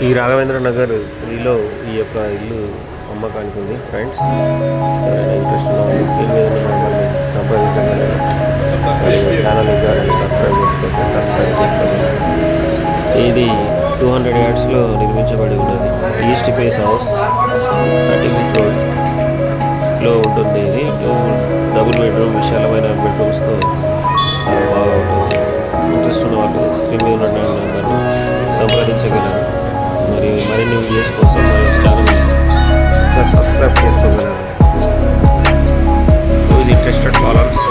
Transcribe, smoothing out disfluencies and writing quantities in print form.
ఈ రాఘవేంద్ర నగర్ 3లో ఈ యొక్క ఇల్లు అమ్మకానికి ఉంది ఫ్రెండ్స్. ఎవరైనా ఇంట్రెస్ట్ ఉన్న వాళ్ళు స్క్రీన్ మీద ఉన్న నెంబర్ని సంప్రదించగలరు. ఛానల్ ఎవరైనా సబ్స్క్రైబ్ చేసుకోకపోతే సబ్స్క్రైబ్ చేసుకోగలరు. ఇది 200 yardsలో నిర్మించబడి ఉన్నది. ఈస్ట్ ఫేస్ హౌస్ 30 feet రోడ్లో ఉంటుంది. ఇది డబుల్ బెడ్రూమ్, విశాలమైన బెడ్రూమ్స్తో బాగా ఉంటుంది. ఇంట్రెస్ట్ ఉన్న వాళ్ళు స్క్రీన్ మీద ఉన్న నెంబర్ని సంప్రదించగలరు. మరి మరిన్ని వీడియోస్ కోసం ఛానల్ సబ్స్క్రైబ్ చేసుకోగలరు. ఇది ఇంట్రెస్టెడ్ కాలర్స్